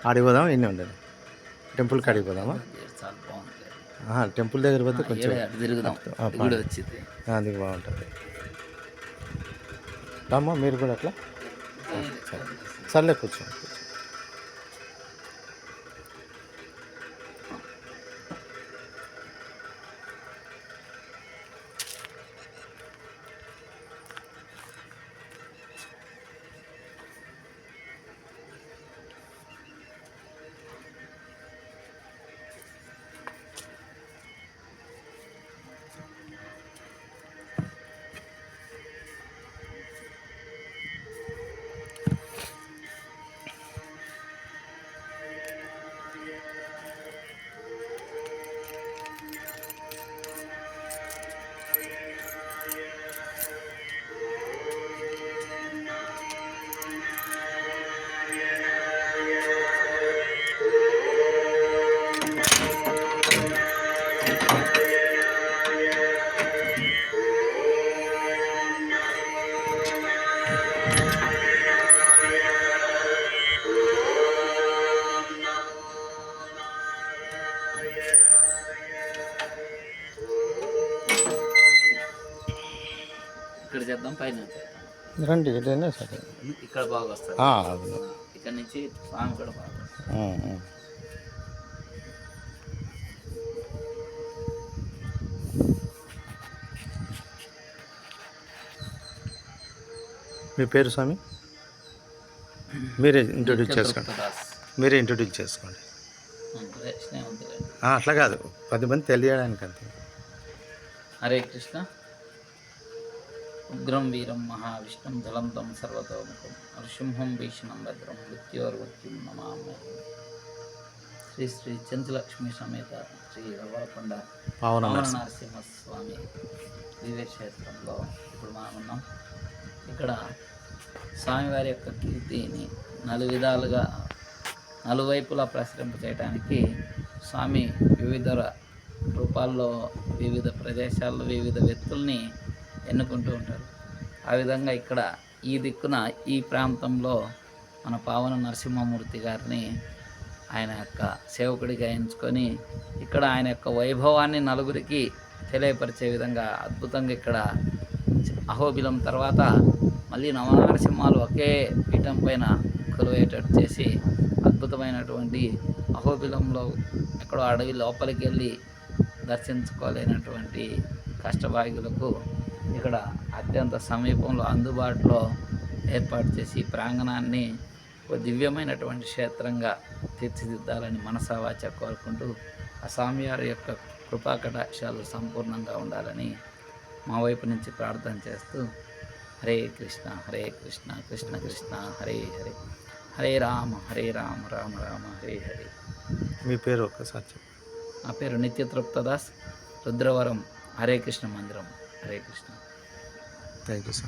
ఆడికి పోదామా ఇన్ని ఉండదు టెంపుల్కి ఆడికి పోదామా చాలా బాగుంటుంది. టెంపుల్ దగ్గర పోతే కొంచెం తిరుగుదాం, కూడా వచ్చింది. అది బాగుంటుంది. రామ్మా మీరు కూడా అట్లా సర్లే కూర్చో. ఇక్కడ చేద్దాం, పైన రండి ఏదైనా సరే. ఇక్కడ బాగా వస్తుంది. ఇక్కడ నుంచి స్వామి కూడా బాగా వస్తుంది. మీ పేరు స్వామి? మీరే ఇంట్రొడ్యూస్ చేసుకోండి. అట్లా కాదు, 10 మంది తెలియడానికి అంతే. హరే కృష్ణ. ఉగ్రం వీరం మహావిష్ణుం జలంతం సర్వతోముఖం నృసింహం భీషణం భద్రం మృత్యోర్మృత్యుం నమామి. శ్రీ శ్రీ చెంచులక్ష్మి సమేత శ్రీ రవ్వలకొండ పావన నరసింహస్వామి దివ్యక్షేత్రంలో ఇప్పుడు మనం ఉన్నాం. ఇక్కడ స్వామివారి యొక్క కీర్తిని నలువిధాలుగా నలువైపులా ప్రసరింప చేయడానికి స్వామి వివిధ రూపాల్లో వివిధ ప్రదేశాల్లో వివిధ వ్యక్తుల్ని ఎన్నుకుంటూ ఉంటారు. ఆ విధంగా ఇక్కడ ఈ దిక్కున ఈ ప్రాంతంలో మన పావన నరసింహమూర్తి గారిని ఆయన యొక్క సేవకుడిగా ఎంచుకొని ఇక్కడ ఆయన యొక్క వైభవాన్ని నలుగురికి తెలియపరిచే విధంగా అద్భుతంగా ఇక్కడ అహోబిలం తర్వాత మళ్ళీ నవనరసింహాలు ఒకే పీఠం పైన కొలువేటట్టు చేసి అద్భుతమైనటువంటి అహోబిలంలో ఎక్కడో అడవి లోపలికి వెళ్ళి దర్శించుకోలేనటువంటి కష్టభాగ్యులకు ఇక్కడ అత్యంత సమీపంలో అందుబాటులో ఏర్పాటు చేసి ప్రాంగణాన్ని ఒక దివ్యమైనటువంటి క్షేత్రంగా తీర్చిదిద్దాలని మనసావాచ కోరుకుంటూ ఆ స్వామివారి యొక్క కృపా కటాక్షాలు సంపూర్ణంగా ఉండాలని మా వైపు నుంచి ప్రార్థన చేస్తూ హరే కృష్ణ కృష్ణ కృష్ణ హరే హరే, హరే రామ రామ రామ హరే హరే. మీ పేరు ఒక్కసారి చెప్పు. నా పేరు నిత్యతృప్తదాస్, రుద్రవరం హరే కృష్ణ మందిరం. Hare Krishna. Thank you sir.